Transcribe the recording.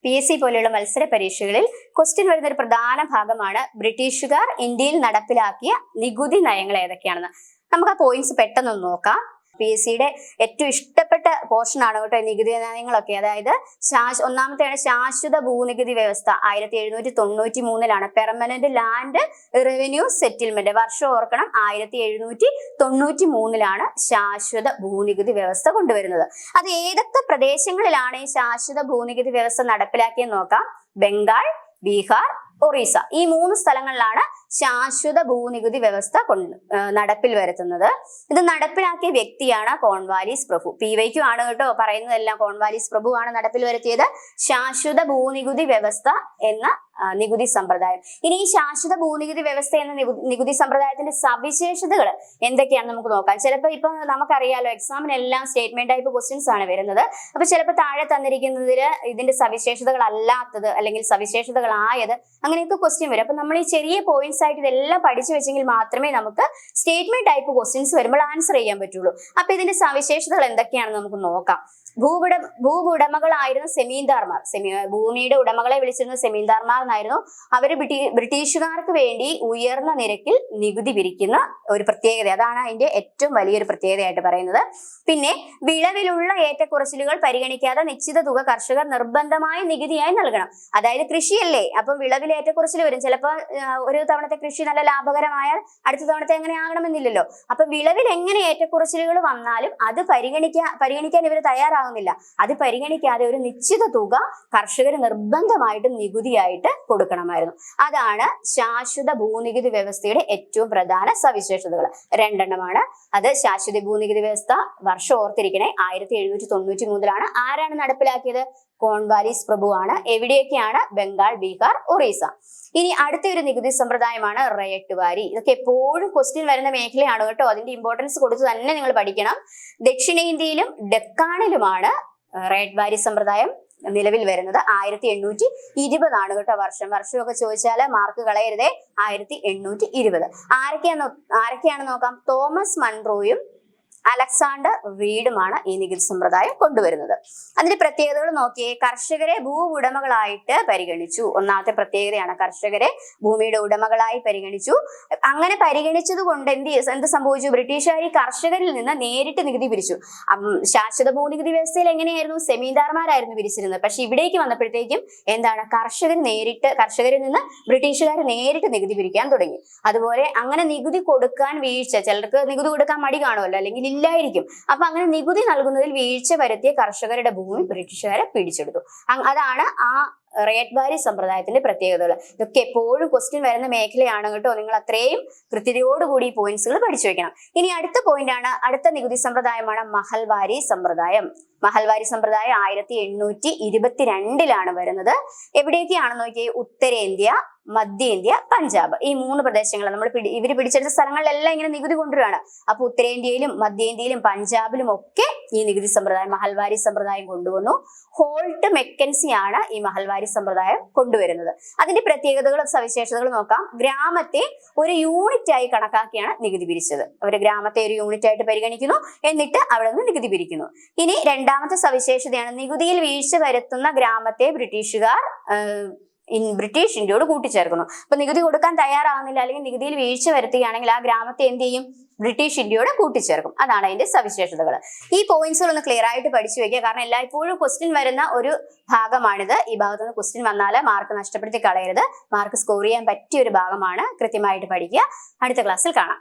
PSC പോലെയുള്ള മത്സര പരീക്ഷകളിൽ ക്വസ്റ്റ്യൻ വരുന്ന ഒരു പ്രധാന ഭാഗമാണ് ബ്രിട്ടീഷുകാർ ഇന്ത്യയിൽ നടപ്പിലാക്കിയ നികുതി നയങ്ങൾ ഏതൊക്കെയാണെന്ന്. നമുക്ക് ആ പോയിന്റ്സ് പെട്ടെന്ന് നോക്കാം. PSCയുടെ ഏറ്റവും ഇഷ്ടപ്പെട്ട പോർഷൻ ആണ് കേട്ടോ നികുതി നയങ്ങളൊക്കെ. അതായത് ഒന്നാമത്തെയാണ് ശാശ്വത ഭൂനികുതി വ്യവസ്ഥ. 1793 പെർമനന്റ് ലാൻഡ് റവന്യൂ സെറ്റിൽമെന്റ്. വർഷം ഓർക്കണം, 1793 ശാശ്വത ഭൂനികുതി വ്യവസ്ഥ കൊണ്ടുവരുന്നത്. അത് ഏതൊക്കെ പ്രദേശങ്ങളിലാണ് ഈ ശാശ്വത ഭൂനികുതി വ്യവസ്ഥ നടപ്പിലാക്കിയെന്ന് നോക്കാം. ബംഗാൾ, ബീഹാർ, ഒറീസ, ഈ 3 സ്ഥലങ്ങളിലാണ് ശാശ്വത ഭൂനികുതി വ്യവസ്ഥ നടപ്പിൽ വരുത്തുന്നത്. ഇത് നടപ്പിലാക്കിയ വ്യക്തിയാണ് കോൺവാലിസ് പ്രഭു. PYQ ആണ് കേട്ടോ പറയുന്നതെല്ലാം. കോൺവാലിസ് പ്രഭു ആണ് നടപ്പിൽ വരുത്തിയത് ശാശ്വത ഭൂനികുതി വ്യവസ്ഥ എന്ന നികുതി സമ്പ്രദായം. ഇനി ഈ ശാശ്വത ഭൂനികുതി വ്യവസ്ഥ എന്ന നികുതി സമ്പ്രദായത്തിന്റെ സവിശേഷതകൾ എന്തൊക്കെയാണെന്ന് നമുക്ക് നോക്കാം. ചിലപ്പോൾ ഇപ്പൊ നമുക്കറിയാലോ, എക്സാമിനെല്ലാം സ്റ്റേറ്റ്മെന്റ് ടൈപ്പ് ക്വസ്റ്റ്യൻസ് ആണ് വരുന്നത്. അപ്പൊ ചിലപ്പോൾ താഴെ തന്നിരിക്കുന്നതിൽ ഇതിന്റെ സവിശേഷതകൾ അല്ലാത്തത് അല്ലെങ്കിൽ സവിശേഷതകളായത് അങ്ങനെയൊക്കെ ക്വസ്റ്റ്യൻ വരും. അപ്പൊ നമ്മൾ ഈ ചെറിയ പോയിന്റ്സ് ആയിട്ട് ഇതെല്ലാം പഠിച്ചു വെച്ചെങ്കിൽ മാത്രമേ നമുക്ക് സ്റ്റേറ്റ്മെന്റ് ടൈപ്പ് ക്വസ്റ്റ്യൻസ് വരുമ്പോൾ ആൻസർ ചെയ്യാൻ പറ്റുള്ളൂ. അപ്പൊ ഇതിന്റെ സവിശേഷതകൾ എന്തൊക്കെയാണെന്ന് നമുക്ക് നോക്കാം. ഭൂവുടമകളായിരുന്ന സെമീന്ദാർമാർ, ഭൂമിയുടെ ഉടമകളെ വിളിച്ചിരുന്ന സെമീന്ദാർമാർ എന്നായിരുന്നു. അവര് ബ്രിട്ടീഷുകാർക്ക് വേണ്ടി ഉയർന്ന നിരക്കിൽ നികുതി പിരിക്കുന്ന ഒരു പ്രത്യേകത. അതാണ് അതിന്റെ ഏറ്റവും വലിയൊരു പ്രത്യേകതയായിട്ട് പറയുന്നത്. പിന്നെ വിളവിലുള്ള ഏറ്റക്കുറച്ചിലുകൾ പരിഗണിക്കാതെ നിശ്ചിത തുക കർഷകർ നിർബന്ധമായ നികുതിയായി നൽകണം. അതായത് കൃഷിയല്ലേ, അപ്പം വിളവിൽ ഏറ്റക്കുറച്ചിൽ വരും. ചിലപ്പോൾ ഒരു തവണത്തെ കൃഷി നല്ല ലാഭകരമായാൽ അടുത്ത തവണത്തെ എങ്ങനെ ആകണമെന്നില്ലല്ലോ. അപ്പൊ വിളവിൽ എങ്ങനെ ഏറ്റക്കുറച്ചിലുകൾ വന്നാലും അത് പരിഗണിക്കാൻ ഇവർ തയ്യാറാകുന്നില്ല. അത് പരിഗണിക്കാതെ ഒരു നിശ്ചിത തുക കർഷകർ നിർബന്ധമായിട്ടും നികുതിയായിട്ട് കൊടുക്കണമായിരുന്നു. അതാണ് ശാശ്വത ഭൂനികുതി വ്യവസ്ഥയുടെ ഏറ്റവും പ്രധാന സവിശേഷതകൾ. 2 അത് ശാശ്വത ഭൂനികുതി വ്യവസ്ഥ. വർഷം ഓർത്തിരിക്കണേ, 1793 ആരാണ് നടപ്പിലാക്കിയത്? കോൺവാലിസ് പ്രഭു ആണ്. എവിടെയൊക്കെയാണ്? ബംഗാൾ, ബീഹാർ, ഒറീസ. ഇനി അടുത്ത ഒരു നികുതി സമ്പ്രദായമാണ് റയട്ട് വാരി. ഇതൊക്കെ എപ്പോഴും ക്വസ്റ്റ്യൻ വരുന്ന മേഖലയാണ് കേട്ടോ. അതിന്റെ ഇമ്പോർട്ടൻസ് കൊടുത്ത് തന്നെ നിങ്ങൾ പഠിക്കണം. ദക്ഷിണേന്ത്യയിലും ഡെക്കാണിലുമാണ് റയട്ട് വാരി സമ്പ്രദായം നിലവിൽ വരുന്നത്. 1820 കേട്ടോ വർഷമൊക്കെ ചോദിച്ചാൽ മാർക്ക് കളയരുതേ. 1820. ആരൊക്കെയാണ് നോക്കാം. തോമസ് മൺട്രോയും അലക്സാണ്ടർ റീഡുമാണ് ഈ നികുതി സമ്പ്രദായം കൊണ്ടുവരുന്നത്. അതിന്റെ പ്രത്യേകതകൾ നോക്കിയേ. കർഷകരെ ഭൂവുടമകളായിട്ട് പരിഗണിച്ചു. ഒന്നാമത്തെ പ്രത്യേകതയാണ് കർഷകരെ ഭൂമിയുടെ ഉടമകളായി പരിഗണിച്ചു. അങ്ങനെ പരിഗണിച്ചത് കൊണ്ട് എന്ത് സംഭവിച്ചു? ബ്രിട്ടീഷുകാർ ഈ കർഷകരിൽ നിന്ന് നേരിട്ട് നികുതി പിരിച്ചു. ശാശ്വത ഭൂനികുതി വ്യവസ്ഥയിൽ എങ്ങനെയായിരുന്നു? സെമീന്ദാർമാരായിരുന്നു പിരിച്ചിരുന്നത്. പക്ഷെ ഇവിടേക്ക് വന്നപ്പോഴത്തേക്കും കർഷകരിൽ നിന്ന് ബ്രിട്ടീഷുകാർ നേരിട്ട് നികുതി പിരിക്കാൻ തുടങ്ങി. അതുപോലെ അങ്ങനെ നികുതി കൊടുക്കാൻ വീഴ്ച, ചിലർക്ക് നികുതി കൊടുക്കാൻ മടി കാണുമല്ലോ, അല്ലെങ്കിൽ ഇല്ലായിരിക്കും. അപ്പൊ അങ്ങനെ നികുതി നൽകുന്നതിൽ വീഴ്ച വരുത്തിയ കർഷകരുടെ ഭൂമി ബ്രിട്ടീഷുകാരെ പിടിച്ചെടുത്തു. അതാണ് ആ റയട്ട് വാരി സമ്പ്രദായത്തിന്റെ പ്രത്യേകതകൾ. ഇതൊക്കെ എപ്പോഴും ക്വസ്റ്റ്യൻ വരുന്ന മേഖലയാണ് കേട്ടോ. നിങ്ങൾ അത്രയും കൃത്യതയോടുകൂടി ഈ പോയിന്റ്സുകൾ പഠിച്ചു വെക്കണം. ഇനി അടുത്ത നികുതി സമ്പ്രദായമാണ് മഹൽവാരി സമ്പ്രദായം. മഹൽവാരി സമ്പ്രദായം 1822 വരുന്നത്. എവിടെയൊക്കെയാണെന്ന് നോക്കിയേ. ഉത്തരേന്ത്യ, മധ്യേന്ത്യ, പഞ്ചാബ്, ഈ 3 പ്രദേശങ്ങൾ ഇവര് പിടിച്ചെടുത്ത സ്ഥലങ്ങളിലെല്ലാം ഇങ്ങനെ നികുതി കൊണ്ടുവരികയാണ്. അപ്പൊ ഉത്തരേന്ത്യയിലും മധ്യേന്ത്യയിലും പഞ്ചാബിലും ഒക്കെ ഈ നികുതി സമ്പ്രദായം, മഹൽവാരി സമ്പ്രദായം കൊണ്ടുവന്നു. ഹോൾട്ട് മെക്കൻസി ആണ് ഈ മഹൽവാരി സമ്പ്രദായം കൊണ്ടുവരുന്നത്. അതിന്റെ പ്രത്യേകതകളും സവിശേഷതകളും നോക്കാം. ഗ്രാമത്തെ ഒരു യൂണിറ്റ് ആയി കണക്കാക്കിയാണ് നികുതി പിരിച്ചത്. അവര് ഗ്രാമത്തെ ഒരു യൂണിറ്റ് ആയിട്ട് പരിഗണിക്കുന്നു, എന്നിട്ട് അവിടെ നിന്ന് നികുതി പിരിക്കുന്നു. ഇനി രണ്ടാമത്തെ സവിശേഷതയാണ് നികുതിയിൽ വീഴ്ച വരുത്തുന്ന ഗ്രാമത്തെ ബ്രിട്ടീഷ് ഇന്ത്യയോട് കൂട്ടിച്ചേർക്കുന്നു. അപ്പൊ നികുതി കൊടുക്കാൻ തയ്യാറാവുന്നില്ല അല്ലെങ്കിൽ നികുതിയിൽ വീഴ്ച വരുത്തുകയാണെങ്കിൽ ആ ഗ്രാമത്തെ എന്ത് ചെയ്യും? ബ്രിട്ടീഷ് ഇന്ത്യയോട് കൂട്ടിച്ചേർക്കും. അതാണ് അതിന്റെ സവിശേഷതകൾ. ഈ പോയിന്റ്സുകൾ ഒന്ന് ക്ലിയർ ആയിട്ട് പഠിച്ചു വെക്കുക. കാരണം എല്ലായ്പ്പോഴും ക്വസ്റ്റ്യൻ വരുന്ന ഒരു ഭാഗമാണിത്. ഈ ഭാഗത്ത് നിന്ന് ക്വസ്റ്റ്യൻ വന്നാൽ മാർക്ക് നഷ്ടപ്പെടുത്തി കളയരുത്. മാർക്ക് സ്കോർ ചെയ്യാൻ പറ്റിയ ഒരു ഭാഗമാണ്. കൃത്യമായിട്ട് പഠിക്കുക. അടുത്ത ക്ലാസ്സിൽ കാണാം.